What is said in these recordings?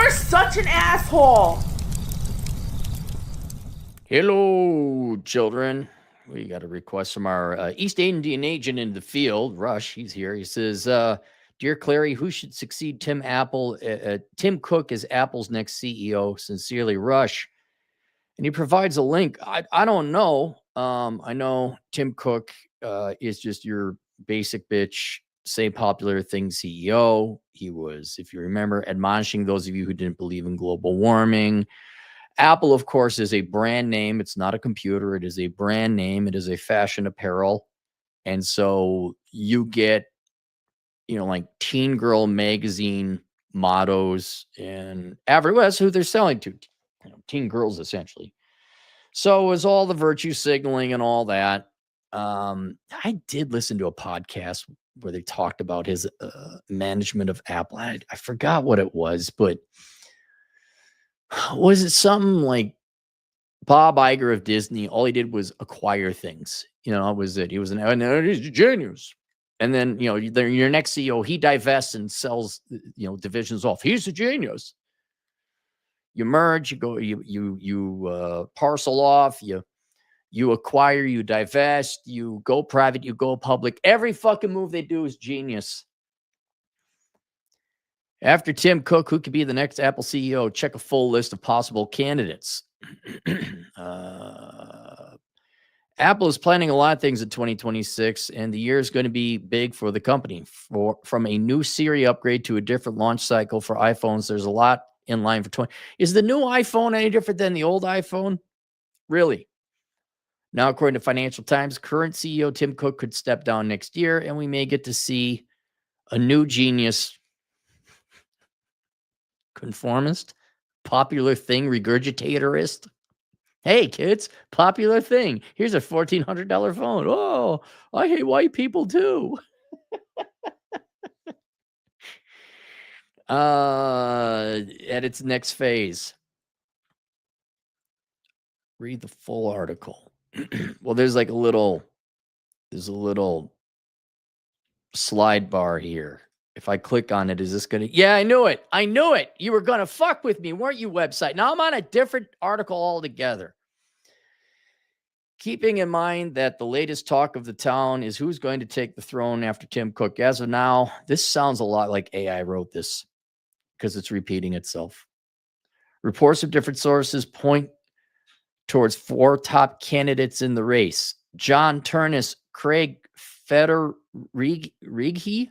You're such an asshole. Hello, children. We got a request from our East Indian agent in the field, Rush. He's here. He says, Dear Clary, who should succeed Tim Cook as Apple's next CEO? Sincerely, Rush. And he provides a link. I don't know. I know Tim Cook is just your basic bitch, say popular thing CEO. He was, if you remember, admonishing those of you who didn't believe in global warming. Apple, of course, is a brand name. It's not a computer. It is a brand name. It is a fashion apparel. And so you get, like teen girl magazine mottos and everywhere. That's who they're selling to, teen girls, essentially. So it was all the virtue signaling and all that. I did listen to a podcast where they talked about his management of Apple. I forgot what it was, but was it something like Bob Iger of Disney? All he did was acquire things. That was it. He was he's a genius. And then, your next CEO, he divests and sells, divisions off. He's a genius. You merge, you go, you parcel off, you acquire, you divest, you go private, you go public. Every fucking move they do is genius. After Tim Cook, who could be the next Apple CEO? Check a full list of possible candidates. Apple is planning a lot of things in 2026, and the year is going to be big for the company. From a new Siri upgrade to a different launch cycle for iPhones, there's a lot in line for 20. Is the new iPhone any different than the old iPhone? Really? Now, according to Financial Times, current CEO Tim Cook could step down next year, and we may get to see a new genius, conformist, popular thing, regurgitatorist. Hey, kids, popular thing. Here's a $1,400 phone. Oh, I hate white people too. At its next phase. Read the full article. Well, there's a little slide bar here. If I click on it, is this going to... Yeah, I knew it. You were going to fuck with me, weren't you, website? Now I'm on a different article altogether. Keeping in mind that the latest talk of the town is who's going to take the throne after Tim Cook. As of now, this sounds a lot like AI wrote this because it's repeating itself. Reports of different sources point towards 4 top candidates in the race. John Turnus, Craig Federighi,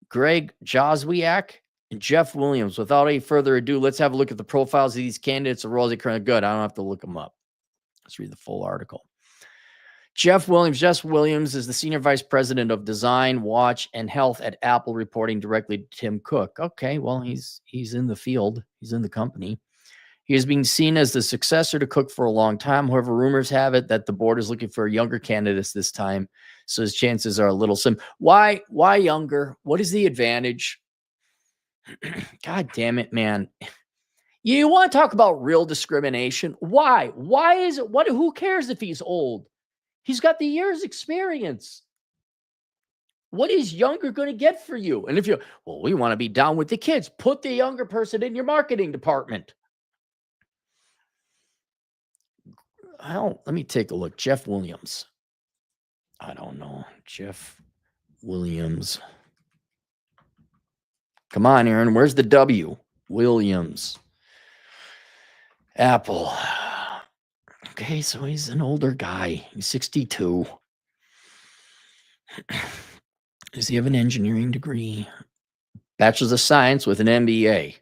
Greg Joswiak, and Jeff Williams. Without any further ado, let's have a look at the profiles of these candidates. The roles they currently good. I don't have to look them up. Let's read the full article. Jeff Williams is the Senior Vice President of Design, Watch, and Health at Apple, reporting directly to Tim Cook. Okay, well, he's in the field. He's in the company. He is being seen as the successor to Cook for a long time. However, rumors have it that the board is looking for younger candidates this time, so his chances are a little slim. Why younger? What is the advantage? God damn it, man. You want to talk about real discrimination? Why? Why is it? Who cares if he's old? He's got the years experience. What is younger going to get for you? And if we want to be down with the kids, put the younger person in your marketing department. Let me take a look. Jeff Williams. I don't know. Jeff Williams. Come on, Aaron. Where's the W? Williams. Apple. Okay, so he's an older guy. He's 62. Does he have an engineering degree? Bachelor's of Science with an MBA.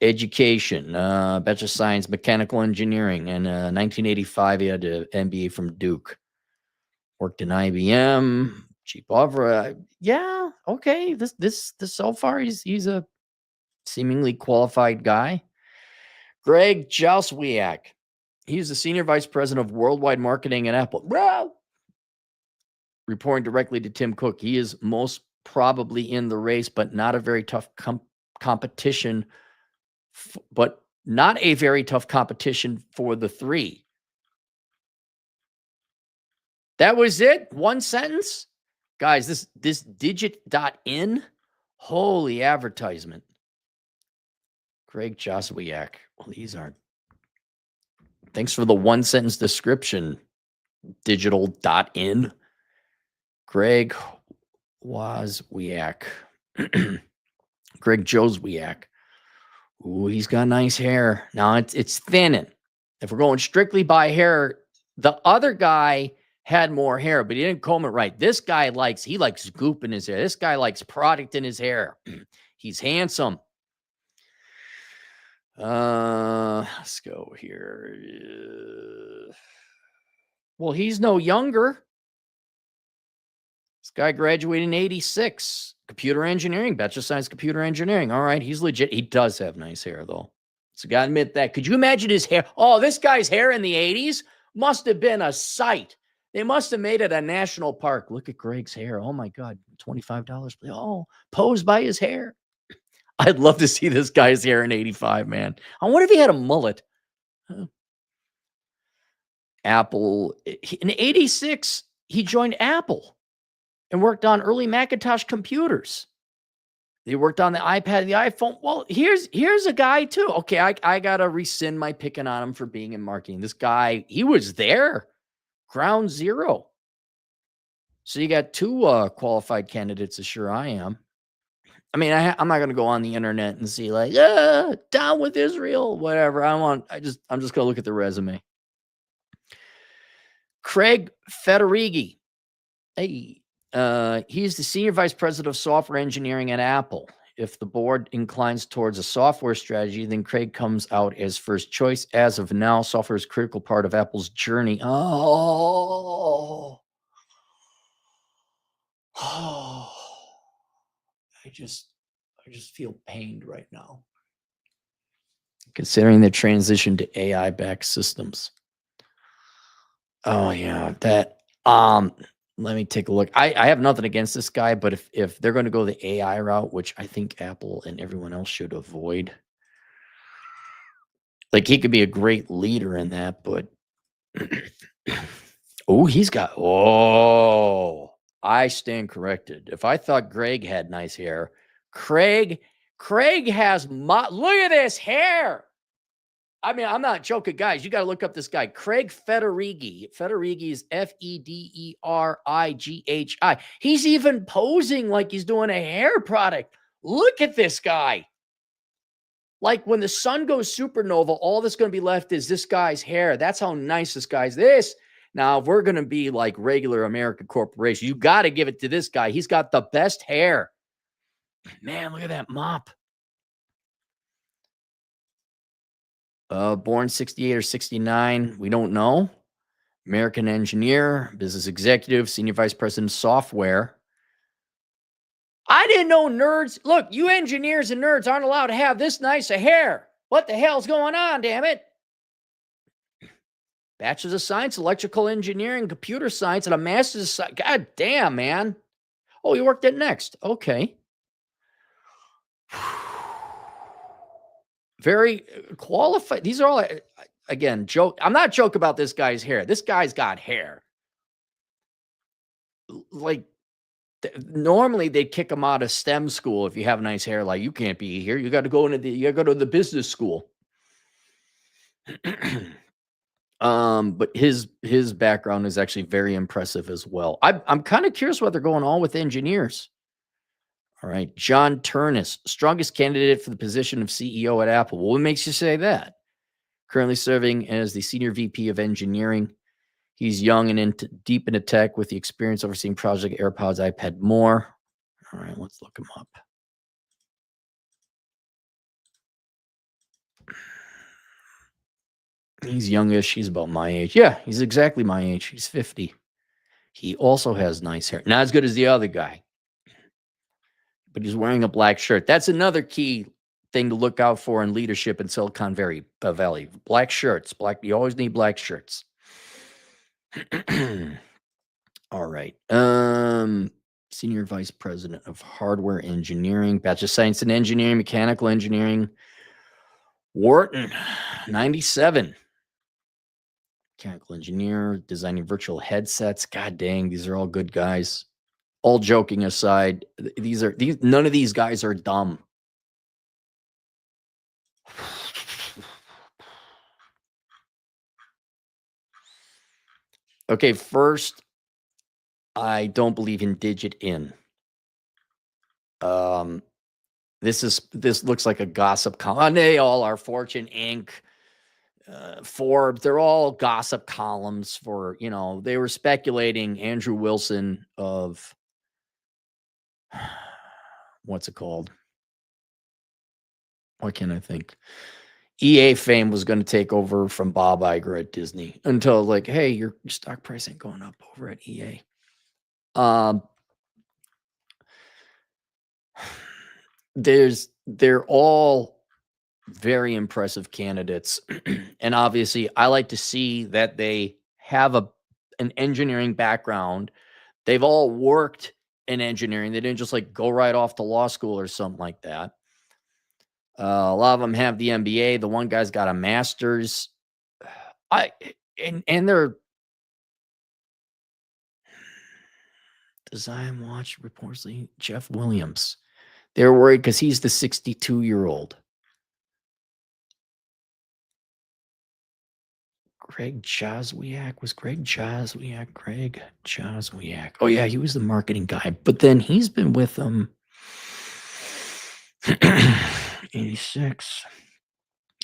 Education, Bachelor of Science, Mechanical Engineering. And 1985, he had an MBA from Duke. Worked in IBM, cheap offer. Yeah, okay. This so far, he's a seemingly qualified guy. Greg Joswiak. He's the Senior Vice President of Worldwide Marketing at Apple. Bro! Reporting directly to Tim Cook. He is most probably in the race, but not a very tough competition. But not a very tough competition for the 3. That was it? One sentence? Guys, this digit.in, holy advertisement. Greg Joswiak. Well, these aren't. Thanks for the one sentence description. Digital.in. Greg Wozwiak. Greg Joswiak. Ooh, he's got nice hair. Now it's thinning. If we're going strictly by hair, the other guy had more hair, but he didn't comb it right. This guy likes goop in his hair. This guy likes product in his hair. He's handsome. Let's go here. Well, he's no younger. This guy graduated in 86. Computer engineering, Bachelor of Science, computer engineering. All right, he's legit. He does have nice hair, though. So gotta admit that. Could you imagine his hair? Oh, this guy's hair in the 80s must have been a sight. They must have made it a national park. Look at Greg's hair. Oh, my God. $25. Oh, posed by his hair. I'd love to see this guy's hair in 85, man. I wonder if he had a mullet. Apple. In 86, he joined Apple and worked on early Macintosh computers. He worked on the iPad, the iPhone. Well, here's a guy too. Okay, I got to rescind my picking on him for being in marketing. This guy, he was there. Ground zero. So you got two qualified candidates, as sure I am. I mean, I'm not going to go on the internet and see like, down with Israel, whatever. I'm just going to look at the resume. Craig Federighi. Hey, he's the senior vice president of software engineering at Apple. If the board inclines towards a software strategy, then Craig comes out as first choice. As of now, software is a critical part of Apple's journey. I just feel pained right now, considering the transition to AI-backed systems. Oh yeah, that. Let me take a look. I have nothing against this guy, but if they're going to go the AI route, which I think Apple and everyone else should avoid, like he could be a great leader in that, but I stand corrected. If I thought Greg had nice hair, Craig has look at this hair. I mean, I'm not joking, guys. You got to look up this guy, Craig Federighi. Federighi is Federighi. He's even posing like he's doing a hair product. Look at this guy. Like when the sun goes supernova, all that's going to be left is this guy's hair. That's how nice this guy's. Now, if we're going to be like regular American corporation, you got to give it to this guy. He's got the best hair. Man, look at that mop. Born 68 or 69, we don't know. American engineer, business executive, senior vice president of software. I didn't know nerds. Look, you engineers and nerds aren't allowed to have this nice a hair. What the hell's going on, damn it? Bachelor's of Science, electrical engineering, computer science, and a master's of science. God damn, man. Oh, you worked at Next. Okay. Very qualified. These are all, again, joke. I'm not joking about this guy's hair. This guy's got hair. Like, normally they'd kick him out of STEM school if you have nice hair. Like, you can't be here. You got to go to the business school. But his background is actually very impressive as well. I'm kind of curious what they're going on with engineers. All right, John Turnus, strongest candidate for the position of CEO at Apple. Well, what makes you say that? Currently serving as the senior VP of engineering. He's young and deep into tech with the experience overseeing Project AirPods, iPad, more. All right, let's look him up. He's youngish. He's about my age. Yeah, he's exactly my age. He's 50. He also has nice hair. Not as good as the other guy, but he's wearing a black shirt. That's another key thing to look out for in leadership in Silicon Valley. Black shirts. You always need black shirts. All right. Senior Vice President of Hardware Engineering, Bachelor of Science in Engineering, Mechanical Engineering. Wharton, 97. Mechanical engineer, designing virtual headsets. God dang, these are all good guys. All joking aside, none of these guys are dumb. Okay, first, I don't believe in digit in. This looks like a gossip column. They all are. Fortune, Inc., Forbes. They're all gossip columns for, they were speculating Andrew Wilson of what's it called? Why can't I think? EA fame was going to take over from Bob Iger at Disney until like, hey, your stock price ain't going up over at EA. They're all very impressive candidates. And obviously I like to see that they have an engineering background. They've all worked in engineering. They didn't just like go right off to law school or something like that. A lot of them have the MBA. The one guy's got a master's. And they're Design Watch reportedly Jeff Williams. They're worried because he's the 62-year-old. Greg Joswiak. Was Greg Joswiak? Greg Joswiak. Oh, yeah, he was the marketing guy. But then he's been with them 86.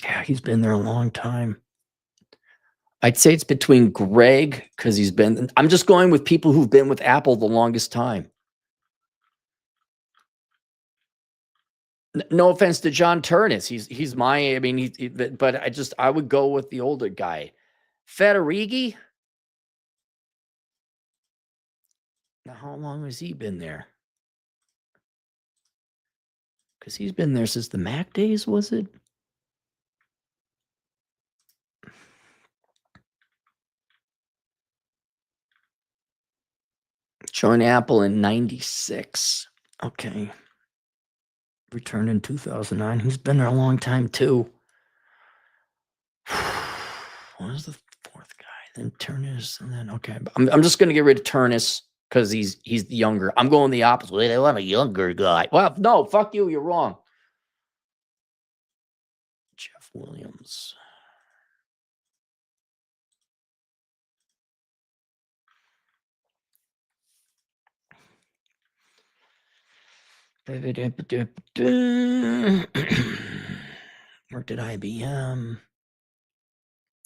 Yeah, he's been there a long time. I'd say it's between Greg, because I'm just going with people who've been with Apple the longest time. No offense to John Turnus. He's my, but I would go with the older guy. Federighi. Now, how long has he been there? Because he's been there since the Mac days, was it? Joined Apple in 96. Okay. Returned in 2009. He's been there a long time, too. What was the fourth guy? Then Turnus, and then, okay. I'm just going to get rid of Turnus because he's the younger. I'm going the opposite way. They want a younger guy. Well, no, fuck you. You're wrong. Jeff Williams. Worked at IBM.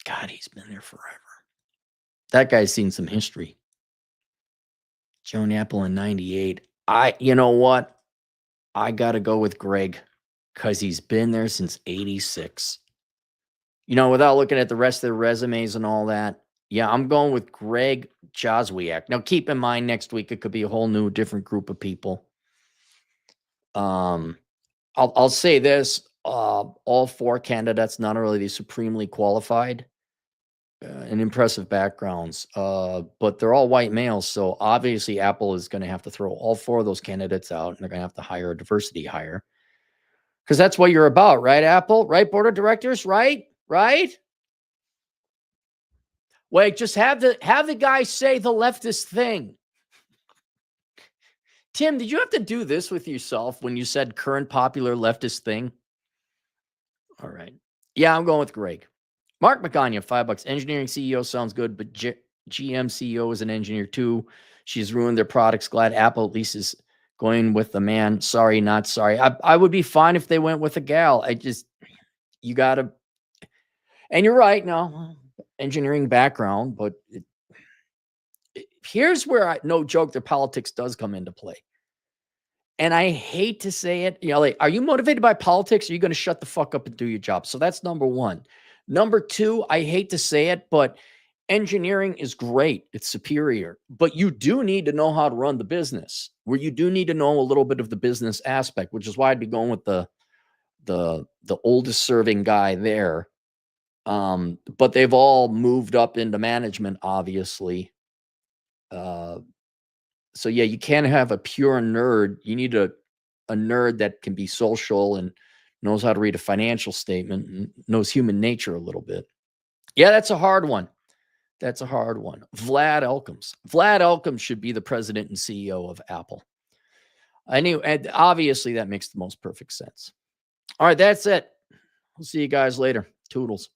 God, he's been there forever. That guy's seen some history. Joined Apple in 98. You know what? I got to go with Greg because he's been there since 86. Without looking at the rest of the resumes and all that. Yeah, I'm going with Greg Joswiak. Now, keep in mind, next week, it could be a whole new, different group of people. I'll say this, all four candidates, not really supremely qualified and impressive backgrounds, but they're all white males. So obviously Apple is going to have to throw all four of those candidates out, and they're going to have to hire a diversity hire because that's what you're about, right? Apple, right? Board of directors, right? Wait, just have the guy say the leftist thing. Tim, did you have to do this with yourself when you said current popular leftist thing? All right. Yeah, I'm going with Greg. Mark McGonia, $5. Engineering CEO sounds good, but GM CEO is an engineer too. She's ruined their products. Glad Apple at least is going with the man. Sorry, not sorry. I would be fine if they went with a gal. You got to, and you're right. No, engineering background, but here's where no joke, their politics does come into play. And I hate to say it, like, are you motivated by politics? Or are you going to shut the fuck up and do your job? So that's number one. Number two, I hate to say it, but engineering is great. It's superior, but you do need to know how to run the business, where you do need to know a little bit of the business aspect, which is why I'd be going with the oldest serving guy there. But they've all moved up into management, obviously. So yeah, you can't have a pure nerd. You need a nerd that can be social and knows how to read a financial statement and knows human nature a little bit. Yeah, that's a hard one. Vlad Elkins. Vlad Elkins should be the president and CEO of Apple. And obviously that makes the most perfect sense. All right, that's it. We'll see you guys later. Toodles.